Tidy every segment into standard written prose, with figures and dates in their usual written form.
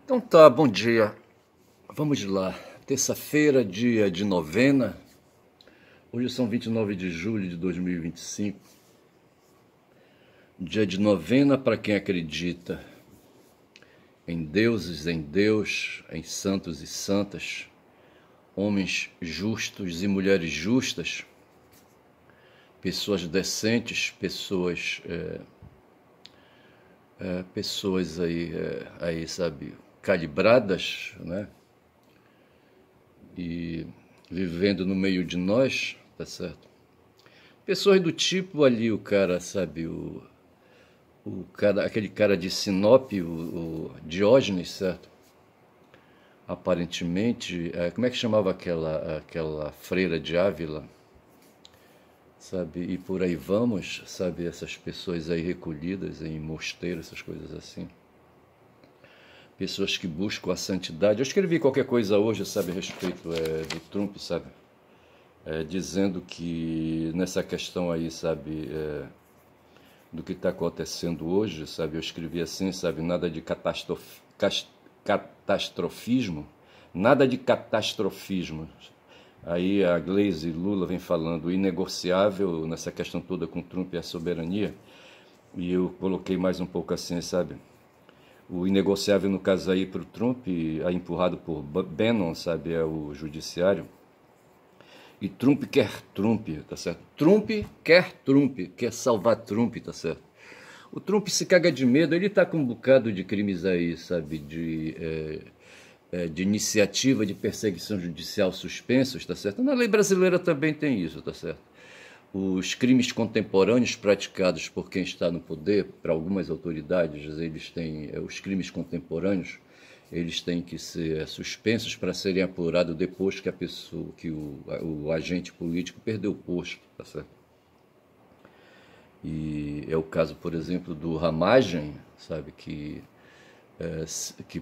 Então tá, bom dia. Vamos lá. Terça-feira, dia de novena. Hoje são 29 de julho de 2025. Dia de novena para quem acredita em deuses, em Deus, em santos e santas, homens justos e mulheres justas, pessoas decentes, pessoas aí, sabe, calibradas, né? E vivendo no meio de nós, tá certo? Pessoas do tipo ali, o cara, sabe, o cara, aquele cara de Sinop, o Diógenes, certo? Aparentemente, como é que chamava aquela freira de Ávila, sabe? E por aí vamos, sabe? Essas pessoas aí recolhidas em mosteiro, essas coisas assim. Pessoas que buscam a santidade. Eu escrevi qualquer coisa hoje, sabe, a respeito do Trump, sabe? Dizendo que nessa questão aí, sabe, do que está acontecendo hoje, sabe? Eu escrevi assim, sabe? Nada de catastrofismo, nada de catastrofismo. Aí a Gleisi Lula vem falando inegociável nessa questão toda com Trump e a soberania. E eu coloquei mais um pouco assim, sabe? O inegociável, no caso aí, para o Trump, empurrado por Bannon, sabe, é o judiciário. E Trump quer Trump, tá certo? Trump, quer salvar Trump, tá certo? O Trump se caga de medo, ele tá com um bocado de crimes aí, sabe, de iniciativa de perseguição judicial suspensos, tá certo? Na lei brasileira também tem isso, tá certo? Os crimes contemporâneos praticados por quem está no poder, para algumas autoridades, eles têm os crimes contemporâneos, eles têm que ser suspensos para serem apurados depois que a pessoa, que o agente político perdeu o posto, tá certo? E é o caso, por exemplo, do Ramagem, sabe, que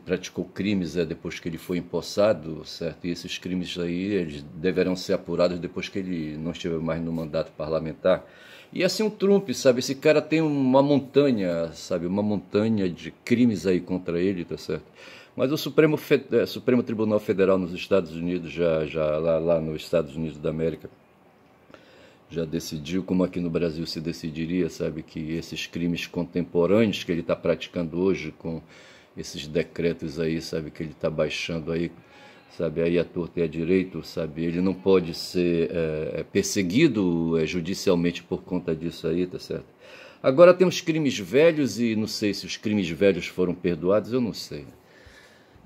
praticou crimes depois que ele foi empossado, certo? E esses crimes aí, eles deverão ser apurados depois que ele não estiver mais no mandato parlamentar. E assim o Trump, sabe? Esse cara tem uma montanha, sabe? Uma montanha de crimes aí contra ele, tá certo? Mas o Supremo Tribunal Federal nos Estados Unidos, lá nos Estados Unidos da América, já decidiu, como aqui no Brasil se decidiria, sabe? Que esses crimes contemporâneos que ele está praticando hoje com esses decretos aí, sabe, que ele está baixando aí, sabe, aí à torta e à direito, sabe, ele não pode ser perseguido judicialmente por conta disso aí, tá certo? Agora tem os crimes velhos e não sei se os crimes velhos foram perdoados, eu não sei.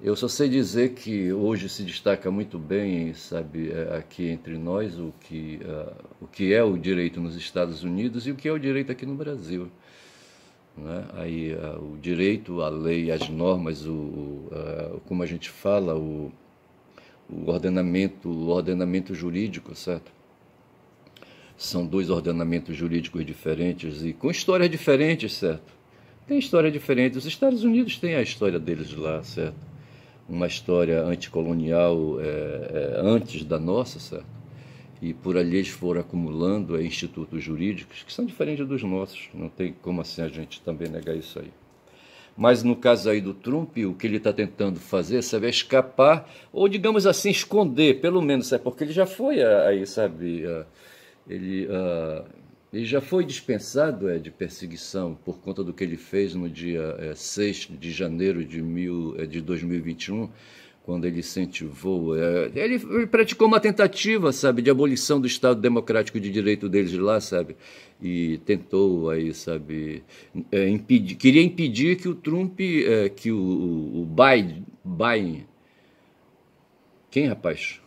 Eu só sei dizer que hoje se destaca muito bem, sabe, aqui entre nós, o que é o direito nos Estados Unidos e o que é o direito aqui no Brasil. Né? Aí o direito, a lei, as normas, como a gente fala, o ordenamento jurídico, certo? São dois ordenamentos jurídicos diferentes e com histórias diferentes, certo? Tem história diferente. Os Estados Unidos têm a história deles lá, certo? Uma história anticolonial antes da nossa, certo? E por ali eles foram acumulando institutos jurídicos que são diferentes dos nossos. Não tem como assim a gente também negar isso aí. Mas no caso aí do Trump, o que ele está tentando fazer, sabe, é escapar, ou digamos assim, esconder, pelo menos, sabe, porque ele já foi aí, sabe, ele já foi dispensado de perseguição por conta do que ele fez no dia 6 de janeiro de 2021, quando ele incentivou, ele praticou uma tentativa, sabe, de abolição do Estado Democrático de Direito deles lá, sabe, e tentou aí, sabe, queria impedir que o Trump, que o Biden, quem, rapaz?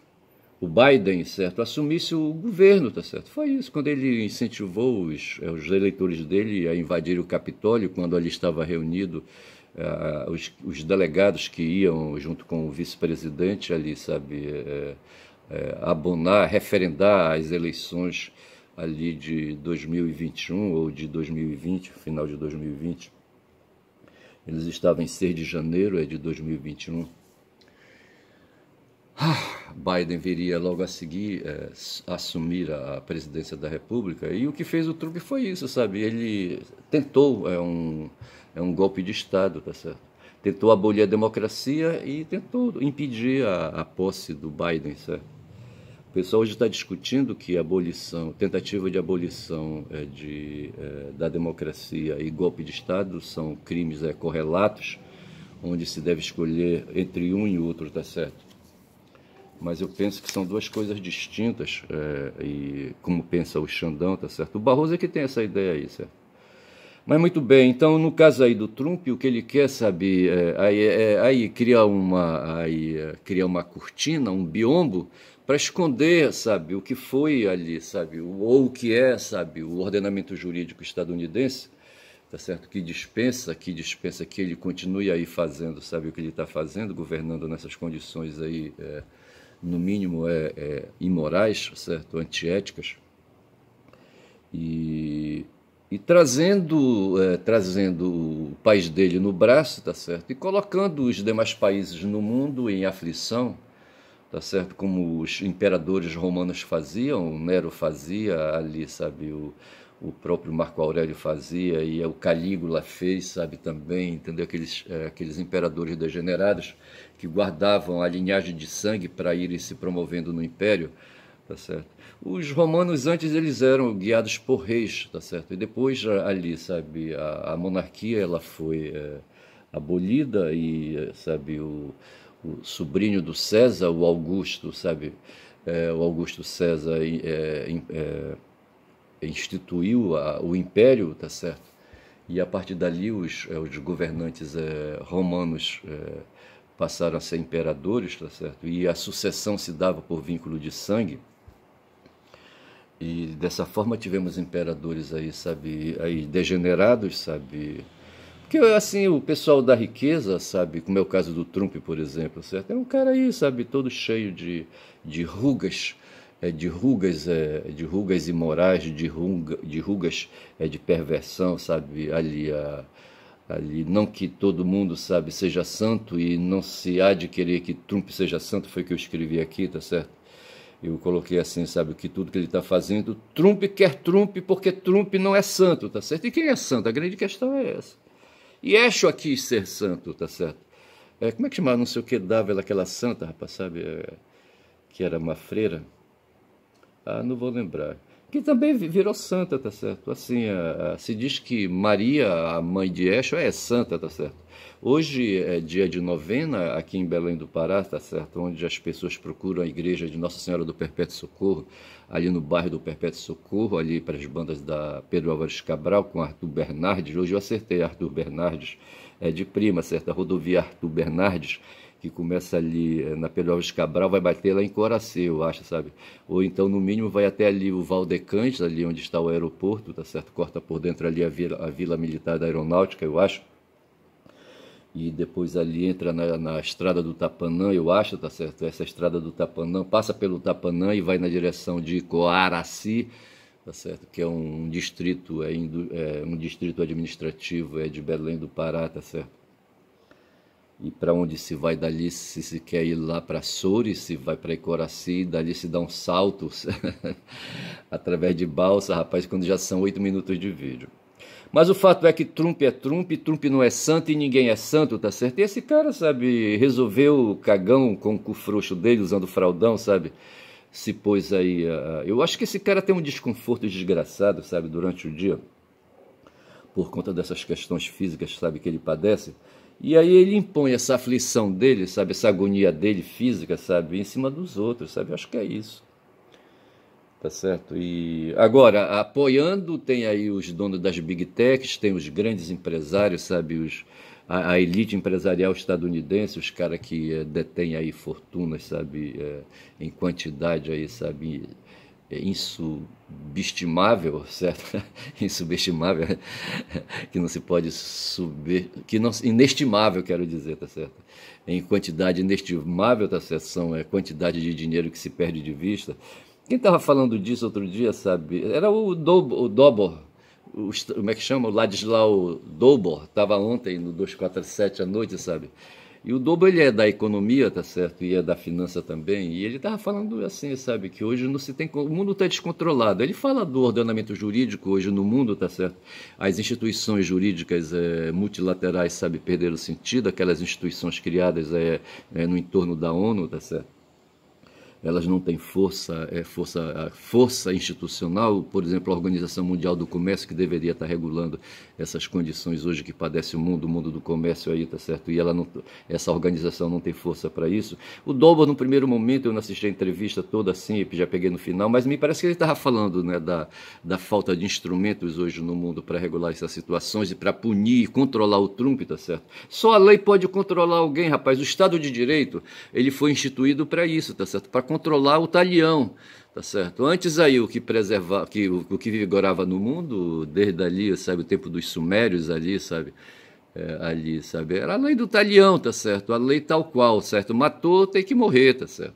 O Biden, certo, assumisse o governo, tá certo? Foi isso, quando ele incentivou os eleitores dele a invadir o Capitólio, quando ali estava reunido os delegados que iam junto com o vice-presidente ali, sabe, referendar as eleições ali de 2021 ou de 2020, final de 2020. Eles estavam em 6 de janeiro de 2021. Biden viria logo a seguir assumir a presidência da República, e o que fez o Trump foi isso, sabe? Ele tentou um golpe de Estado, tá certo? tentou abolir a democracia e tentou impedir a posse do Biden, certo? O pessoal hoje está discutindo que a abolição, tentativa de abolição da democracia e golpe de Estado são crimes correlatos, onde se deve escolher entre um e outro, tá certo? Mas eu penso que são duas coisas distintas, e como pensa o Xandão, tá certo? O Barroso é que tem essa ideia aí, certo? Mas muito bem, então no caso aí do Trump, o que ele quer, sabe, criar uma cortina, um biombo, para esconder, sabe, o que foi ali, sabe, ou o que é, sabe, o ordenamento jurídico estadunidense, tá certo? Que dispensa que ele continue aí fazendo, sabe, o que ele está fazendo, governando nessas condições aí, no mínimo imorais, certo? Antiéticas, e trazendo o país dele no braço, tá certo? E colocando os demais países no mundo em aflição, tá certo? Como os imperadores romanos faziam, o Nero fazia ali, sabe, o próprio Marco Aurélio fazia, e o Calígula fez, sabe, também, entendeu? Aqueles imperadores degenerados que guardavam a linhagem de sangue para irem se promovendo no império, tá certo? Os romanos antes eles eram guiados por reis, tá certo? E depois ali, sabe, a monarquia ela foi abolida e, sabe, o sobrinho do César, o Augusto, sabe, o Augusto César instituiu o império, tá certo? E a partir dali os governantes romanos passaram a ser imperadores, tá certo? E a sucessão se dava por vínculo de sangue. E dessa forma tivemos imperadores aí, sabe, aí degenerados, sabe? Porque assim, o pessoal da riqueza, sabe, como é o caso do Trump, por exemplo, certo? É um cara aí, sabe, todo cheio de rugas, de rugas imorais, de rugas de perversão, sabe, ali, não que todo mundo, sabe, seja santo, e não se há de querer que Trump seja santo, foi o que eu escrevi aqui, tá certo? Eu coloquei assim, sabe, que tudo que ele está fazendo, Trump quer Trump porque Trump não é santo, tá certo? E quem é santo? A grande questão é essa. E Yeshua quis ser santo, tá certo? Como é que chamava, não sei o que, dava aquela santa, rapaz, sabe, que era uma freira? Não vou lembrar. Que também virou santa, tá certo? Assim, se diz que Maria, a mãe de Yeshua, é santa, tá certo? Hoje é dia de novena aqui em Belém do Pará, tá certo? Onde as pessoas procuram a igreja de Nossa Senhora do Perpétuo Socorro, ali no bairro do Perpétuo Socorro, ali para as bandas da Pedro Álvares Cabral com Arthur Bernardes. Hoje eu acertei Arthur Bernardes, de prima, certo? A rodovia Arthur Bernardes, que começa ali na Pedro Álvares Cabral, vai bater lá em Coracê, eu acho, sabe? Ou então, no mínimo, vai até ali o Valdecantes, ali onde está o aeroporto, tá certo? Corta por dentro ali a Vila Militar da Aeronáutica, eu acho. E depois ali entra na estrada do Tapanã, eu acho, tá certo? Essa estrada do Tapanã passa pelo Tapanã e vai na direção de Coaraci, tá certo? Que é um distrito, um distrito administrativo de Belém do Pará, tá certo? E para onde se vai dali, se quer ir lá para Soures, se vai para Icoraci, dali se dá um salto através de balsa, rapaz, quando já são 8 minutos de vídeo. Mas o fato é que Trump é Trump, Trump não é santo e ninguém é santo, tá certo? E esse cara, sabe, resolveu o cagão com o cu frouxo dele, usando fraldão, sabe? Se pôs aí... Eu acho que esse cara tem um desconforto desgraçado, sabe, durante o dia, por conta dessas questões físicas, sabe, que ele padece. E aí ele impõe essa aflição dele, sabe, essa agonia dele física, sabe, em cima dos outros, sabe? Eu acho que é isso. Tá certo? E agora, apoiando, tem aí os donos das Big Techs, tem os grandes empresários, sabe, a elite empresarial estadunidense, os caras que detêm aí fortunas, sabe, em quantidade aí, sabe, insubestimável, certo? Insubestimável, que não se pode inestimável, quero dizer, tá certo? Em quantidade inestimável, tá certo? São quantidade de dinheiro que se perde de vista. Quem estava falando disso outro dia, sabe? Era o Dobor, como é que chama? O Ladislau Dobor, estava ontem no 247 à noite, sabe? E o Dobo, ele é da economia, tá certo? E é da finança também. E ele estava falando assim, sabe? Que hoje não se tem, o mundo está descontrolado. Ele fala do ordenamento jurídico hoje no mundo, tá certo? As instituições jurídicas multilaterais, sabe, perderam sentido. Aquelas instituições criadas no entorno da ONU, tá certo? Elas não têm força institucional, por exemplo, a Organização Mundial do Comércio, que deveria estar regulando essas condições hoje que padece o mundo do comércio aí, tá certo? E essa organização não tem força para isso. O Dobo, no primeiro momento, eu não assisti a entrevista toda assim, já peguei no final, mas me parece que ele estava falando, né, da falta de instrumentos hoje no mundo para regular essas situações e para punir e controlar o Trump, tá certo? Só a lei pode controlar alguém, rapaz. O Estado de Direito, ele foi instituído para isso, tá certo? Para controlar o talião, tá certo? Antes aí o que preservava, o que vigorava no mundo, desde ali, sabe, o tempo dos sumérios ali, sabe, ali, sabe, era a lei do talião, tá certo? A lei tal qual, certo? Matou, tem que morrer, tá certo?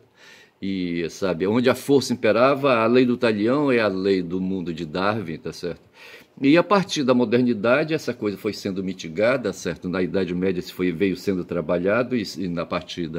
E, sabe, onde a força imperava, a lei do talião é a lei do mundo de Darwin, tá certo? E a partir da modernidade, essa coisa foi sendo mitigada, certo? Na Idade Média veio sendo trabalhado e na partir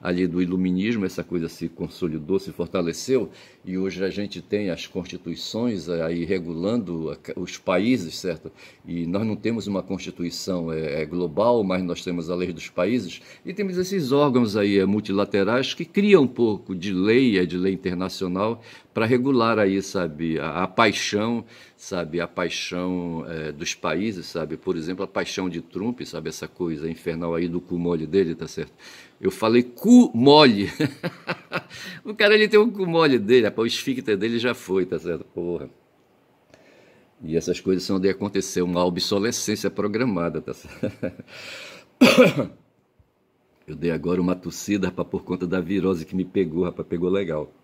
ali do iluminismo essa coisa se consolidou, se fortaleceu e hoje a gente tem as constituições aí regulando os países, certo? E nós não temos uma constituição global, mas nós temos a lei dos países e temos esses órgãos aí multilaterais que criam um pouco de lei internacional para regular aí, sabe, a paixão, sabe, a paixão dos países, sabe, por exemplo, a paixão de Trump, sabe, essa coisa infernal aí do cu mole dele, tá certo? Eu falei cu mole. O cara, ele tem um cu mole dele, o esfíncter dele já foi, tá certo? Porra. E essas coisas são de acontecer, uma obsolescência programada, tá certo? Eu dei agora uma tossida, rapaz, por conta da virose que me pegou, rapaz, pegou legal.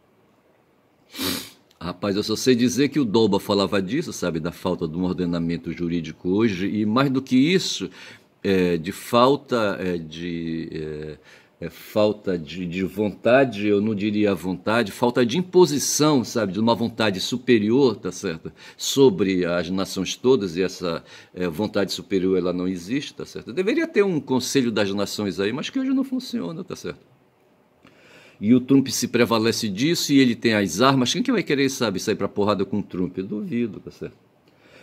Rapaz, eu só sei dizer que o Doba falava disso, sabe, da falta de um ordenamento jurídico hoje, e mais do que isso, de falta falta de vontade, eu não diria vontade, falta de imposição, sabe, de uma vontade superior, tá certo, sobre as nações todas, e essa vontade superior ela não existe, tá certo. Deveria ter um conselho das nações aí, mas que hoje não funciona, tá certo. E o Trump se prevalece disso e ele tem as armas. Quem que vai querer, sabe, sair pra porrada com o Trump? Eu duvido, tá certo?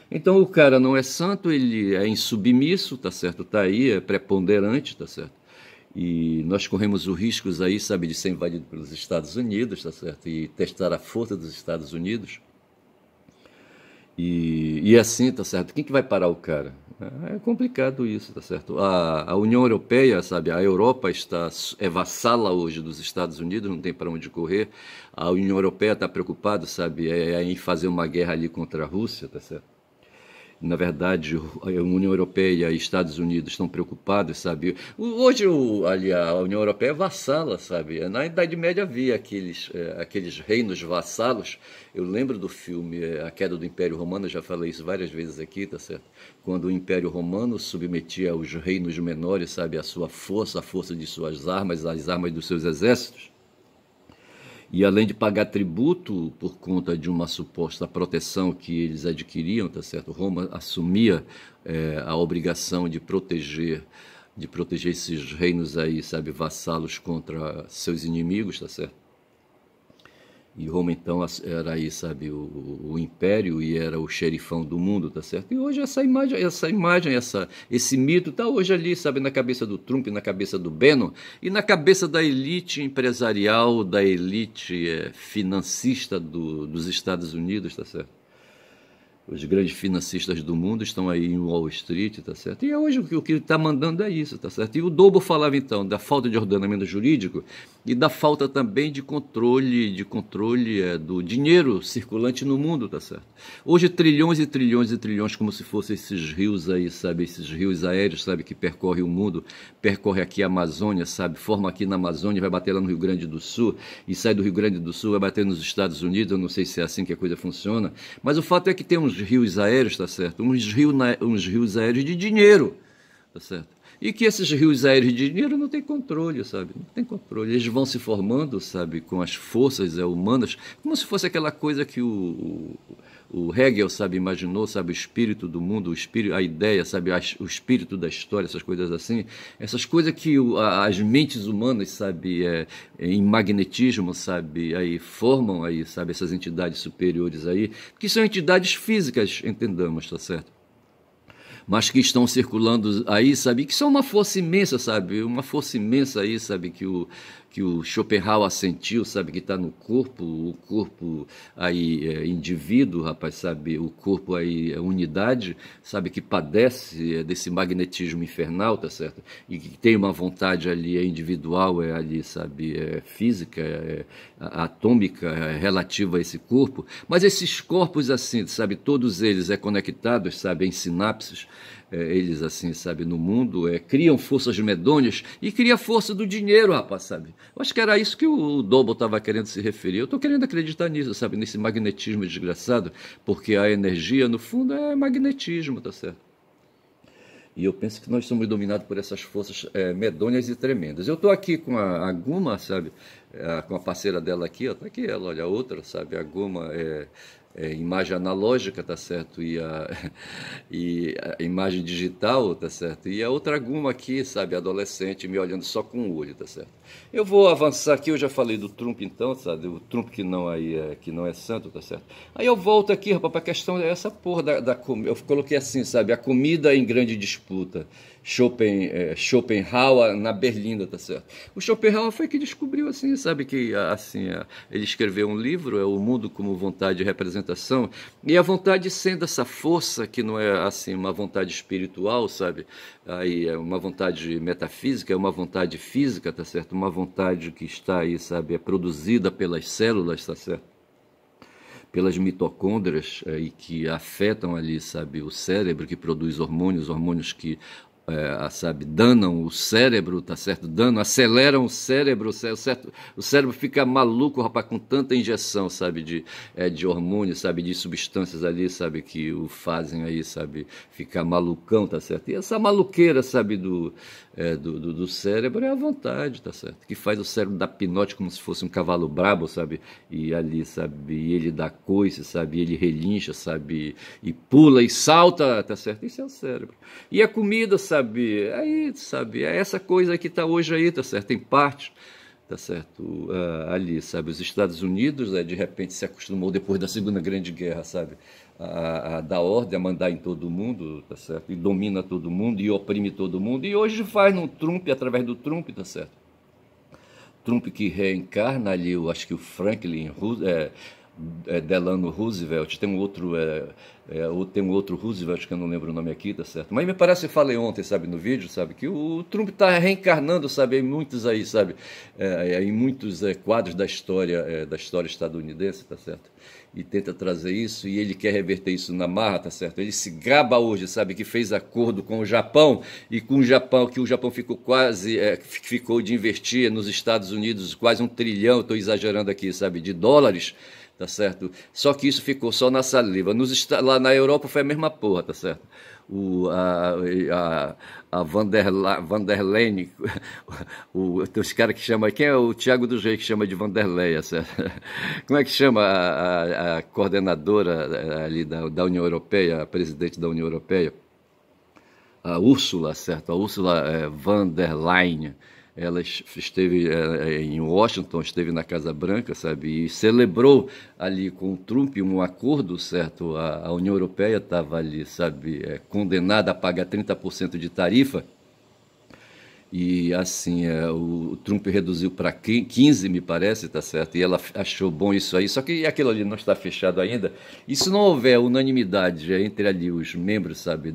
Então o cara não é santo, ele é insubmisso, tá certo? Tá aí, é preponderante, tá certo? E nós corremos o risco aí, sabe, de ser invadido pelos Estados Unidos, tá certo? E testar a força dos Estados Unidos. E assim, tá certo? Quem que vai parar o cara? É complicado isso, tá certo? A União Europeia, sabe, a Europa é vassala hoje dos Estados Unidos, não tem para onde correr. A União Europeia está preocupada, sabe, em fazer uma guerra ali contra a Rússia, tá certo? Na verdade, a União Europeia e Estados Unidos estão preocupados, sabe? Hoje ali, a União Europeia vassala, sabe? Na Idade Média havia aqueles reinos vassalos. Eu lembro do filme A Queda do Império Romano, eu já falei isso várias vezes aqui, tá certo? Quando o Império Romano submetia os reinos menores, sabe, a sua força, a força de suas armas, as armas dos seus exércitos. E além de pagar tributo por conta de uma suposta proteção que eles adquiriam, tá certo? Roma assumia a obrigação de proteger esses reinos aí, sabe, vassalos contra seus inimigos, tá certo? E Roma, então, era aí, sabe, o império e era o xerifão do mundo, tá certo? E hoje esse mito está hoje ali, sabe, na cabeça do Trump, na cabeça do Bannon e na cabeça da elite empresarial, da elite financista dos Estados Unidos, tá certo? Os grandes financistas do mundo estão aí em Wall Street, tá certo? E hoje o que está mandando é isso, tá certo? E o Dobo falava então da falta de ordenamento jurídico e da falta também de controle do dinheiro circulante no mundo, tá certo? Hoje trilhões e trilhões e trilhões, como se fossem esses rios aí, sabe? Esses rios aéreos, sabe? Que percorrem o mundo, percorre aqui a Amazônia, sabe? Forma aqui na Amazônia, vai bater lá no Rio Grande do Sul e sai do Rio Grande do Sul, vai bater nos Estados Unidos. Eu não sei se é assim que a coisa funciona, mas o fato é que tem uns rios aéreos, tá certo? Uns rios aéreos de dinheiro, tá certo? E que esses rios aéreos de dinheiro não tem controle, sabe? Não tem controle. Eles vão se formando, sabe, com as forças humanas, como se fosse aquela coisa que o o Hegel, sabe, imaginou, sabe, o espírito do mundo, o espírito, a ideia, sabe, o espírito da história, essas coisas assim, essas coisas que as mentes humanas, sabe, em magnetismo, sabe, aí formam aí, sabe, essas entidades superiores aí, que são entidades físicas, entendamos, tá certo? Mas que estão circulando aí, sabe, que são uma força imensa, sabe, uma força imensa aí, sabe, que o Schopenhauer sentiu, sabe, que está no corpo, o corpo aí indivíduo, rapaz, sabe, o corpo aí é unidade, sabe, que padece desse magnetismo infernal, tá certo? E que tem uma vontade ali individual, ali, sabe, física, atômica, relativa a esse corpo, mas esses corpos assim, sabe, todos eles conectados, sabe, em sinapses, eles assim, sabe, no mundo, criam forças medonhas e cria a força do dinheiro, rapaz, sabe? Eu acho que era isso que o Doble estava querendo se referir. Eu estou querendo acreditar nisso, sabe, nesse magnetismo desgraçado, porque a energia, no fundo, é magnetismo, tá certo? E eu penso que nós somos dominados por essas forças medonhas e tremendas. Eu estou aqui com a Guma, sabe, com a parceira dela aqui, ó, tá aqui ela, olha, a outra, sabe, a Guma imagem analógica, tá certo? E a imagem digital, tá certo? E a outra Guma aqui, sabe, adolescente, me olhando só com o olho, tá certo? Eu vou avançar aqui, eu já falei do Trump então, sabe? O Trump que não, que não é santo, tá certo? Aí eu volto aqui, rapaz, para a questão dessa porra da comida. Eu coloquei assim, sabe? A comida em grande disputa. Schopenhauer na Berlinda, tá certo? O Schopenhauer foi que descobriu assim, sabe, que assim, ele escreveu um livro, O Mundo como Vontade de Representação, e a vontade sendo essa força que não é assim uma vontade espiritual, sabe? Aí é uma vontade metafísica, é uma vontade física, tá certo? Uma vontade que está aí, sabe, produzida pelas células, tá certo? Pelas mitocôndrias e que afetam ali, sabe, o cérebro, que produz hormônios que sabe, danam o cérebro, tá certo? Aceleram o cérebro, certo? O cérebro fica maluco, rapaz, com tanta injeção, sabe, de hormônios, sabe, de substâncias ali, sabe, que o fazem aí, sabe, ficar malucão, tá certo? E essa maluqueira, sabe, do cérebro é a vontade, tá certo? Que faz o cérebro dar pinote como se fosse um cavalo brabo, sabe? E ali, sabe, e ele dá coice, sabe? E ele relincha, sabe? E pula e salta, tá certo? Isso é o cérebro. E a comida, sabe? Aí, sabe? É essa coisa que está hoje aí, tá certo? Em parte, tá certo? Ali, sabe? Os Estados Unidos, de repente, se acostumou depois da Segunda Grande Guerra, sabe? A dar ordem, a mandar em todo mundo, tá certo? E domina todo mundo e oprime todo mundo. E hoje faz no Trump, através do Trump, tá certo? Trump que reencarna ali, eu acho que o Franklin Delano Roosevelt, tem um outro Roosevelt que eu não lembro o nome aqui, tá certo? Mas me parece que eu falei ontem, sabe, no vídeo, sabe, que o Trump está reencarnando, sabe, em muitos aí, sabe, em muitos quadros da história estadunidense, tá certo? E tenta trazer isso, e ele quer reverter isso na marra, tá certo? Ele se gaba hoje, sabe, que fez acordo com o Japão, e com o Japão, que o Japão ficou de investir nos Estados Unidos quase 1 trilhão, estou exagerando aqui, sabe, de dólares, tá certo? Só que isso ficou só na saliva. Lá na Europa foi a mesma porra, tá certo? A Van der Leyen, tem os caras que chamam, quem é o Thiago dos Reis que chama de Van der Leyen, certo? Como é que chama a coordenadora ali da União Europeia, a presidente da União Europeia? A Úrsula, certo? A Úrsula Van der Leyen. Ela esteve em Washington, esteve na Casa Branca, sabe, e celebrou ali com o Trump um acordo, certo? A União Europeia estava ali, sabe, condenada a pagar 30% de tarifa. E assim, o Trump reduziu para 15, me parece, tá certo? E ela achou bom isso aí, só que aquilo ali não está fechado ainda. E se não houver unanimidade entre ali os membros, sabe,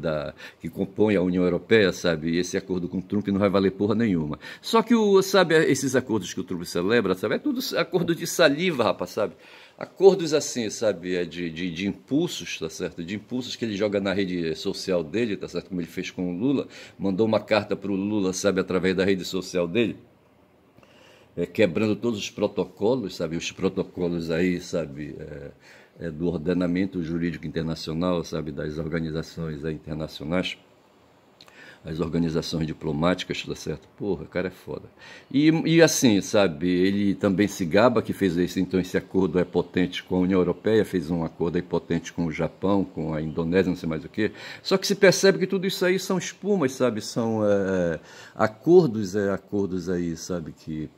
que compõem a União Europeia, sabe, esse acordo com o Trump não vai valer porra nenhuma. Só que, sabe, esses acordos que o Trump celebra, sabe, é tudo acordo de saliva, rapaz, sabe? Acordos assim, sabe, de impulsos, tá certo? De impulsos que ele joga na rede social dele, tá certo? Como ele fez com o Lula, mandou uma carta para o Lula, sabe, através da rede social dele, quebrando todos os protocolos, sabe, os protocolos aí, sabe, do ordenamento jurídico internacional, sabe, das organizações internacionais. as organizações diplomáticas, tá certo? Porra, o cara é foda. E assim, sabe, ele também se gaba que fez esse, então esse acordo é potente com a União Europeia, fez um acordo aí potente com o Japão, com a Indonésia, não sei mais o quê. Só que se percebe que tudo isso aí são espumas, sabe? São acordos aí, sabe, que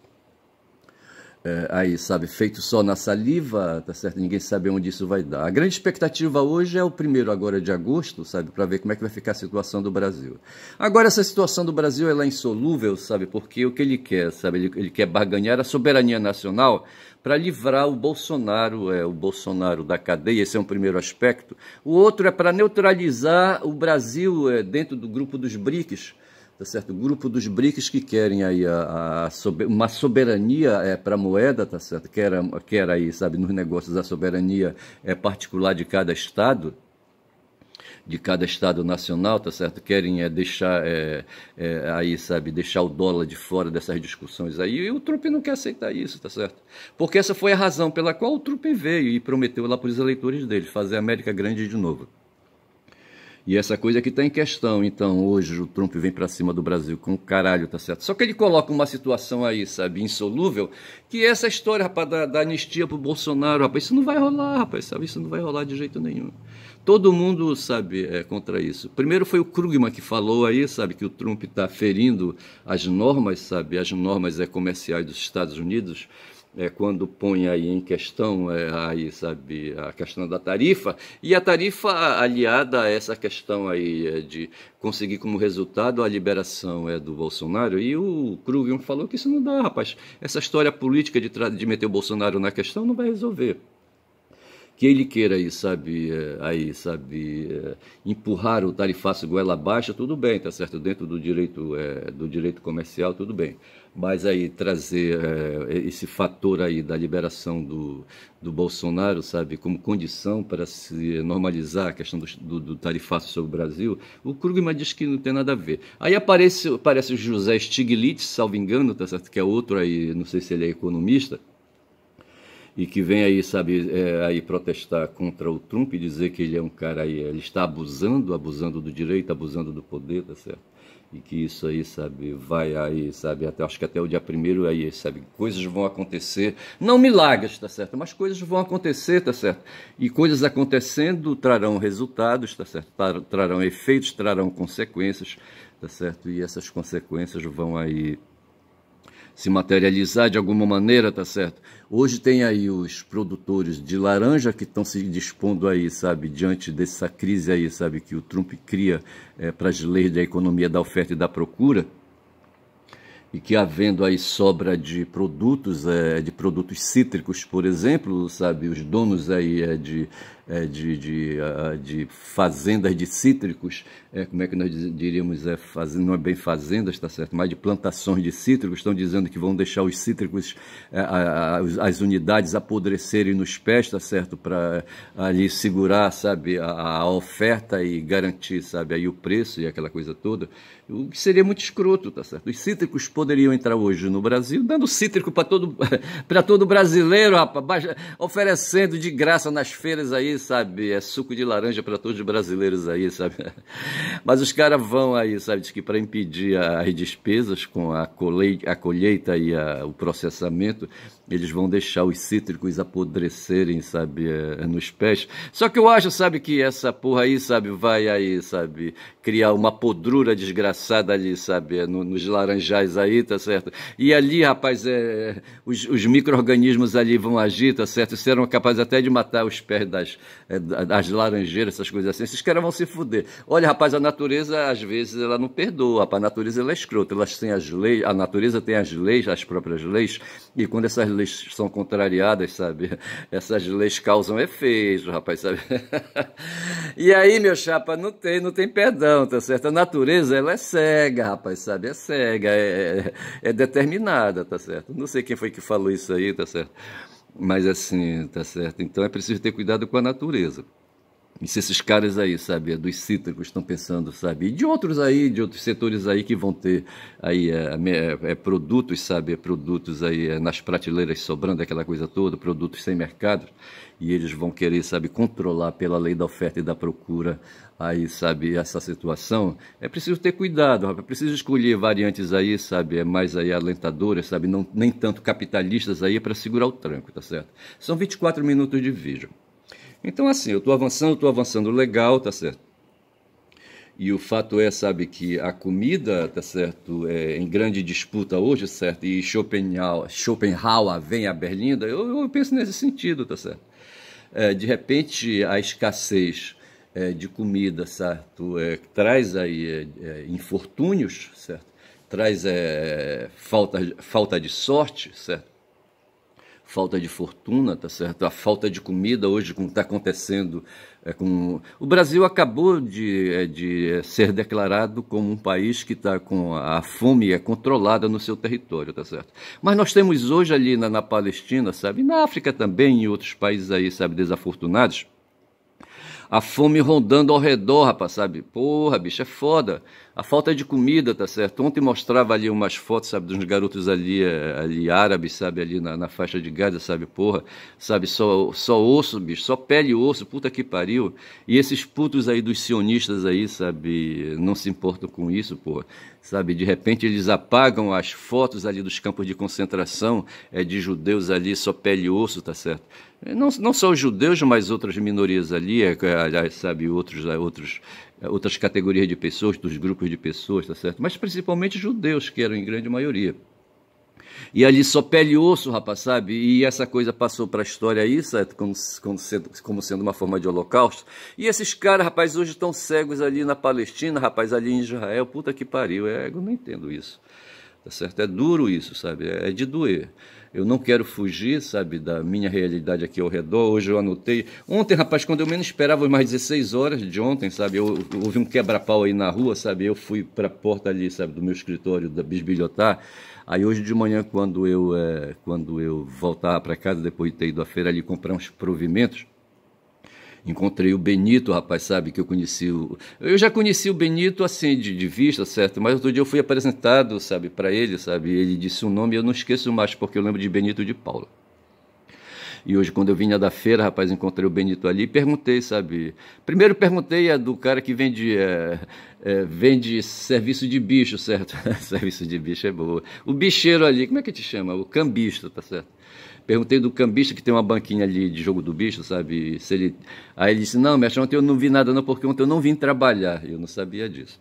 aí, sabe, feito só na saliva, tá certo? Ninguém sabe onde isso vai dar. A grande expectativa hoje é o 1º agora de agosto, sabe, para ver como é que vai ficar a situação do Brasil. Agora, essa situação do Brasil, ela é insolúvel, sabe, porque o que ele quer, sabe, ele quer barganhar a soberania nacional para livrar o Bolsonaro da cadeia, esse é um primeiro aspecto. O outro é para neutralizar o Brasil dentro do grupo dos BRICS, tá certo? O grupo dos BRICS que querem aí uma soberania para a moeda, tá certo? Quer aí, sabe, nos negócios a soberania particular de cada estado nacional, tá certo? Querem deixar aí, sabe, deixar o dólar de fora dessas discussões aí, e o Trump não quer aceitar isso, tá certo? Porque essa foi a razão pela qual o Trump veio e prometeu lá para os eleitores dele fazer a América grande de novo. E essa coisa que está em questão, então, hoje o Trump vem para cima do Brasil com o caralho, tá certo? Só que ele coloca uma situação aí, sabe, insolúvel, que essa história, rapaz, da anistia pro Bolsonaro, rapaz, isso não vai rolar, rapaz, sabe? Isso não vai rolar de jeito nenhum. Todo mundo, sabe, contra isso. Primeiro foi o Krugman que falou aí, sabe, que o Trump está ferindo as normas, sabe, as normas comerciais dos Estados Unidos, quando põe aí em questão aí, sabe, a questão da tarifa, e a tarifa aliada a essa questão aí de conseguir como resultado a liberação do Bolsonaro, e o Krugman falou que isso não dá, rapaz. Essa história política de meter o Bolsonaro na questão não vai resolver. Que ele queira aí, sabe, empurrar o tarifaço goela abaixo, tudo bem, tá certo? Dentro do direito comercial, tudo bem. Mas aí trazer esse fator aí da liberação do Bolsonaro, sabe, como condição para se normalizar a questão do tarifaço sobre o Brasil, o Krugman diz que não tem nada a ver. Aí aparece o José Stiglitz, salvo engano, tá certo? Que é outro aí, não sei se ele é economista, e que vem aí, sabe, aí protestar contra o Trump e dizer que ele é um cara aí, ele está abusando do direito, abusando do poder, tá certo? E que isso aí, sabe, vai aí, sabe, acho que até o dia 1º aí, sabe, coisas vão acontecer, não milagres, tá certo? Mas coisas vão acontecer, tá certo? E coisas acontecendo trarão resultados, tá certo? Trarão efeitos, trarão consequências, tá certo? E essas consequências vão aí se materializar de alguma maneira, tá certo? Hoje tem aí os produtores de laranja que estão se dispondo aí, sabe, diante dessa crise aí, sabe, que o Trump cria para as leis da economia da oferta e da procura, e que havendo aí sobra de produtos cítricos, por exemplo, sabe, os donos aí de fazendas de cítricos, como é que nós diríamos, não é bem fazendas, tá certo, mas de plantações de cítricos, estão dizendo que vão deixar os cítricos, as unidades apodrecerem nos pés, tá certo, para ali segurar, sabe, a oferta e garantir, sabe, aí o preço e aquela coisa toda, o que seria muito escroto, tá certo? Os cítricos poderiam entrar hoje no Brasil, dando cítrico para todo brasileiro, rapaz, oferecendo de graça nas feiras aí, sabe, suco de laranja para todos os brasileiros aí, sabe? Mas os caras vão aí, sabe, diz que para impedir as despesas com a colheita e o processamento, eles vão deixar os cítricos apodrecerem, sabe, nos pés. Só que eu acho, sabe, que essa porra aí, sabe, vai aí, sabe, criar uma podrura desgraçada ali, sabe, nos laranjais aí, tá certo? E ali, rapaz, os micro-organismos ali vão agir, tá certo? Serão capazes até de matar os pés das laranjeiras, essas coisas assim. Esses caras vão se fuder. Olha, rapaz, a natureza, às vezes, ela não perdoa, rapaz. A natureza, ela é escrota. Elas têm as leis, a natureza tem as leis, as próprias leis, e quando essas leis são contrariadas, sabe? Essas leis causam efeito, rapaz, sabe? E aí, meu chapa, não tem perdão, tá certo? A natureza, ela é cega, rapaz, sabe? É cega, é determinada, tá certo? Não sei quem foi que falou isso aí, tá certo? Mas assim, tá certo? Então é preciso ter cuidado com a natureza. E se esses caras aí, sabe, dos cítricos estão pensando, sabe, e de outros aí, de outros setores aí que vão ter aí produtos, sabe, produtos aí nas prateleiras sobrando, aquela coisa toda, produtos sem mercado, e eles vão querer, sabe, controlar pela lei da oferta e da procura aí, sabe, essa situação. É preciso ter cuidado, rapaz, é preciso escolher variantes aí, sabe, mais aí alentadoras, sabe, não, nem tanto capitalistas aí para segurar o tranco, tá certo? São 24 minutos de vídeo. Então, assim, eu estou avançando legal, tá certo? E o fato é, sabe, que a comida, tá certo, é em grande disputa hoje, certo? E Schopenhauer vem a Berlinda, eu penso nesse sentido, tá certo? De repente, a escassez de comida, certo, traz aí infortúnios, certo? Traz falta de sorte, certo? Falta de fortuna, tá certo? A falta de comida hoje, como está acontecendo com... O Brasil acabou de ser declarado como um país que está com a fome controlada no seu território, tá certo? Mas nós temos hoje ali na Palestina, sabe? E na África também, em outros países aí, sabe, desafortunados, a fome rondando ao redor, rapaz, sabe? Porra, bicho, é foda. A falta de comida, tá certo? Ontem mostrava ali umas fotos, sabe, dos garotos ali árabes, sabe, ali na faixa de Gaza, sabe? Porra, sabe, só osso, bicho, só pele e osso, puta que pariu. E esses putos aí dos sionistas aí, sabe, não se importam com isso, porra. Sabe, de repente eles apagam as fotos ali dos campos de concentração de judeus ali, só pele e osso, tá certo? Não só os judeus, mas outras minorias ali, aliás, sabe, outras categorias de pessoas, dos grupos de pessoas, tá certo? Mas principalmente judeus, que eram em grande maioria. E ali só pele e osso, rapaz, sabe? E essa coisa passou para a história aí, certo? Como sendo uma forma de holocausto. E esses caras, rapaz, hoje estão cegos ali na Palestina, rapaz, ali em Israel. Puta que pariu, eu não entendo isso. Tá certo? É duro isso, sabe? É de doer. Eu não quero fugir, sabe, da minha realidade aqui ao redor. Hoje eu anotei. Ontem, rapaz, quando eu menos esperava, mais 16 horas de ontem, sabe, eu houve um quebra-pau aí na rua, sabe, eu fui para a porta ali, sabe, do meu escritório, da bisbilhotar. Aí hoje de manhã, quando eu voltava para casa, depois de ter ido à feira ali comprar uns provimentos, encontrei o Benito, rapaz, sabe, que eu conheci eu já conheci o Benito, assim, de vista, certo? Mas outro dia eu fui apresentado, sabe, para ele, sabe? Ele disse um nome e eu não esqueço mais, porque eu lembro de Benito de Paula. E hoje, quando eu vinha da feira, rapaz, encontrei o Benito ali e perguntei, sabe? Primeiro perguntei do cara que vende serviço de bicho, certo? Serviço de bicho é boa. O bicheiro ali, como é que te chama? O cambista, tá certo? Perguntei do cambista que tem uma banquinha ali de jogo do bicho, sabe? Aí ele disse, não, mestre, ontem eu não vi nada não, porque ontem eu não vim trabalhar. Eu não sabia disso.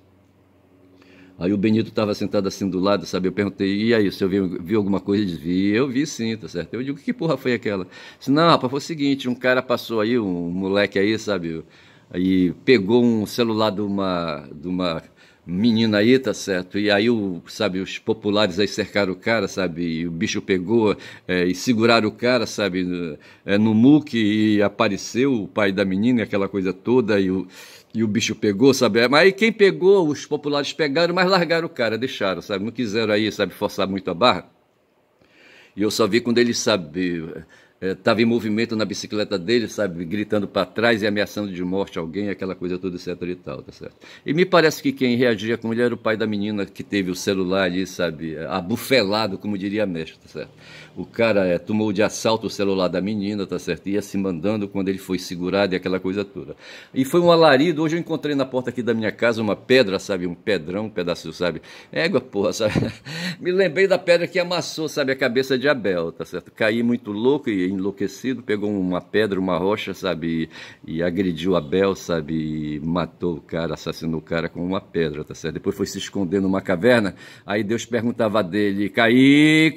Aí o Benito estava sentado assim do lado, sabe? Eu perguntei, e aí, o senhor viu alguma coisa? Ele disse, eu vi sim, tá certo? Eu digo, que porra foi aquela? Ele disse, não, rapaz, foi o seguinte, um cara passou aí, um moleque aí, sabe? Aí pegou um celular de uma menina aí, tá certo? E aí, sabe, os populares aí cercaram o cara, sabe? E o bicho pegou e seguraram o cara, sabe? No muque e apareceu o pai da menina, aquela coisa toda, e o bicho pegou, sabe? Mas aí quem pegou, os populares pegaram, mas largaram o cara, deixaram, sabe? Não quiseram aí, sabe, forçar muito a barra. E eu só vi quando ele, sabe, estava em movimento na bicicleta dele, sabe, gritando para trás e ameaçando de morte alguém, aquela coisa toda, etc e tal, tá certo? E me parece que quem reagia com ele era o pai da menina que teve o celular ali, sabe, abufelado, como diria a mestre, tá certo? O cara tomou de assalto o celular da menina, tá certo? Ia se mandando quando ele foi segurado e aquela coisa toda. E foi um alarido. Hoje eu encontrei na porta aqui da minha casa uma pedra, sabe? Um pedrão, um pedaço, sabe? Égua, porra, sabe? Me lembrei da pedra que amassou, sabe? A cabeça de Abel, tá certo? Caí muito louco e enlouquecido, pegou uma pedra, uma rocha, sabe? E agrediu Abel, sabe? E matou o cara, assassinou o cara com uma pedra, tá certo? Depois foi se esconder numa caverna. Aí Deus perguntava dele, Caim,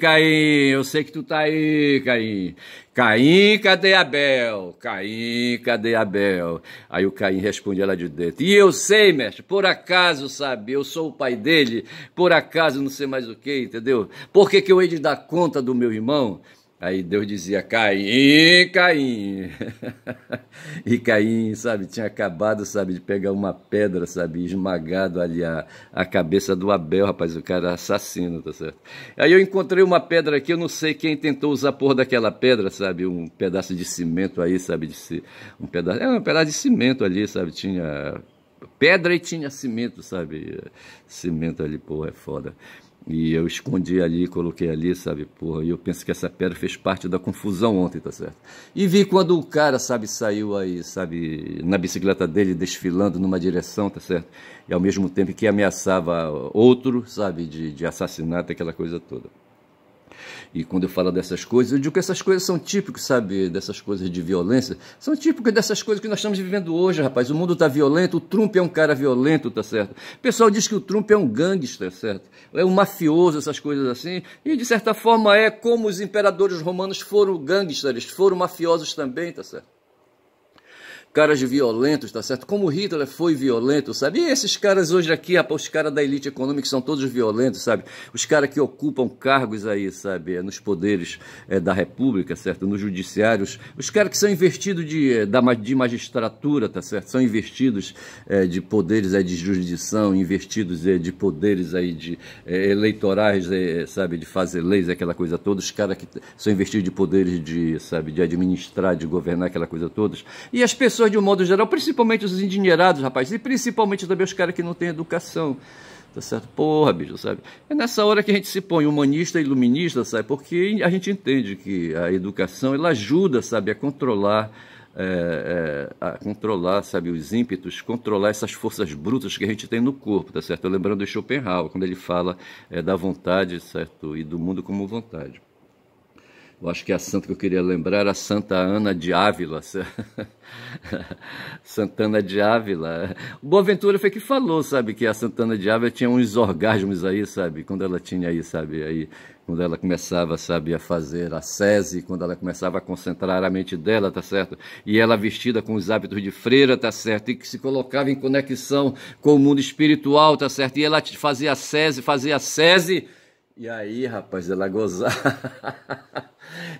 eu sei que tu tá aí, Caim. Caim, cadê Abel? Caim, cadê Abel? Aí o Caim respondia lá de dentro. E eu sei, mestre, por acaso, sabe, eu sou o pai dele, por acaso não sei mais o que, entendeu? Por que eu hei de dar conta do meu irmão? Aí Deus dizia, Caim, Caim. E Caim, sabe, tinha acabado, sabe, de pegar uma pedra, sabe, e esmagado ali a cabeça do Abel, rapaz, o cara assassino, tá certo? Aí eu encontrei uma pedra aqui, eu não sei quem tentou usar a porra daquela pedra, sabe, um pedaço de cimento aí, sabe, um pedaço de cimento ali, sabe, tinha pedra e tinha cimento, sabe, cimento ali, porra, é foda. E eu escondi ali, coloquei ali, sabe, porra, e eu penso que essa pedra fez parte da confusão ontem, tá certo? E vi quando o cara, sabe, saiu aí, sabe, na bicicleta dele, desfilando numa direção, tá certo? E ao mesmo tempo que ameaçava outro, sabe, de assassinato, aquela coisa toda. E quando eu falo dessas coisas, eu digo que essas coisas são típicas, sabe, dessas coisas de violência, são típicas dessas coisas que nós estamos vivendo hoje, rapaz. O mundo está violento, o Trump é um cara violento, tá certo? O pessoal diz que o Trump é um gangster, certo? É um mafioso, essas coisas assim. E, de certa forma, é como os imperadores romanos foram gangsters, foram mafiosos também, tá certo? Caras violentos, tá certo? Como Hitler foi violento, sabe? E esses caras hoje aqui, rapaz, os caras da elite econômica são todos violentos, sabe? Os caras que ocupam cargos aí, sabe? Nos poderes da república, certo? Nos judiciários. Os caras que são investidos de magistratura, tá certo? São investidos de poderes aí de jurisdição, investidos de poderes aí de eleitorais, sabe? De fazer leis, aquela coisa toda. Os caras que são investidos de poderes sabe? De administrar, de governar, aquela coisa toda. E as pessoas de um modo geral, principalmente os endinheirados, rapaz, e principalmente também os caras que não têm educação, tá certo? Porra, bicho, sabe? É nessa hora que a gente se põe humanista e iluminista, sabe? Porque a gente entende que a educação, ela ajuda, sabe, a controlar, sabe, os ímpetos, controlar essas forças brutas que a gente tem no corpo, tá certo? Eu lembrando de Schopenhauer, quando ele fala da vontade, certo? E do mundo como vontade. Eu acho que a santa que eu queria lembrar era Santa Ana de Ávila. Santana de Ávila. O Boaventura foi que falou, sabe, que a Santana de Ávila tinha uns orgasmos aí, sabe, quando ela tinha aí, sabe, aí, quando ela começava, sabe, a fazer a sese, quando ela começava a concentrar a mente dela, tá certo? E ela vestida com os hábitos de freira, tá certo? E que se colocava em conexão com o mundo espiritual, tá certo? E ela fazia a sese, e aí, rapaz, ela gozava.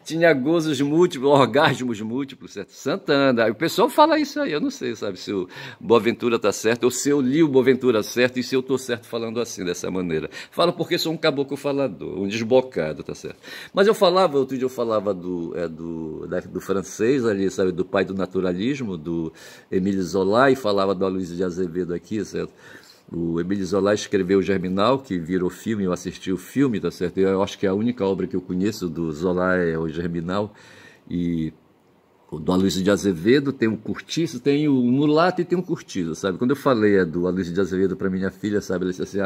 Tinha gozos múltiplos, orgasmos múltiplos, certo? Santana. O pessoal fala isso aí, eu não sei, sabe, se o Boaventura tá certo, ou se eu li o Boaventura certo, e se eu tô certo falando assim, dessa maneira. Falo porque sou um caboclo falador, um desbocado, tá certo? Mas eu falava, outro dia eu falava do francês ali, sabe, do pai do naturalismo, do Émile Zola, e falava do Aloysio de Azevedo aqui, certo? O Émile Zola escreveu o Germinal, que virou filme, eu assisti o filme, tá certo? Eu acho que a única obra que eu conheço do Zola é o Germinal. E o do Aloysio de Azevedo tem um Cortiço, tem o Mulato e tem um Cortiço, sabe? Quando eu falei do Aloysio de Azevedo para minha filha, sabe? Ela disse assim,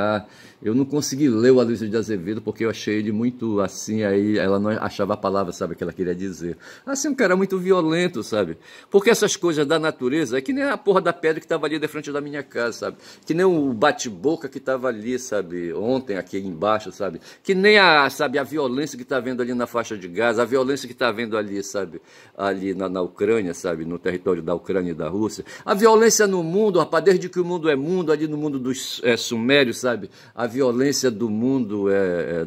eu não consegui ler o Aloysio de Azevedo porque eu achei ele muito assim, aí ela não achava a palavra, sabe, que ela queria dizer. Assim, um cara muito violento, sabe? Porque essas coisas da natureza é que nem a porra da pedra que estava ali de frente da minha casa, sabe? Que nem o bate-boca que estava ali, sabe? Ontem, aqui embaixo, sabe? Que nem a violência que está vendo ali na faixa de Gaza, a violência que está vendo ali, sabe? Ali na Ucrânia, sabe, no território da Ucrânia e da Rússia, a violência no mundo, rapaz, desde que o mundo é mundo, ali no mundo dos sumérios, sabe, a violência do mundo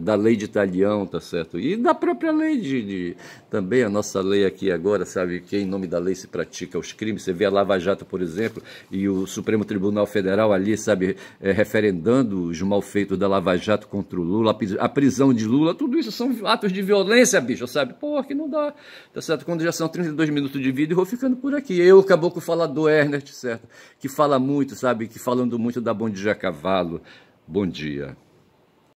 da lei de Italião, tá certo, e da própria lei também a nossa lei aqui agora, sabe, que em nome da lei se pratica os crimes, você vê a Lava Jato, por exemplo, e o Supremo Tribunal Federal ali, sabe, referendando os malfeitos da Lava Jato contra o Lula, a prisão de Lula, tudo isso são atos de violência, bicho, sabe, pô, que não dá, tá certo, quando já são 32 minutos de vídeo, eu vou ficando por aqui. Eu acabou com o falador Ernest, certo? Que fala muito, sabe? Que falando muito da Bom Dia Cavalo. Bom dia.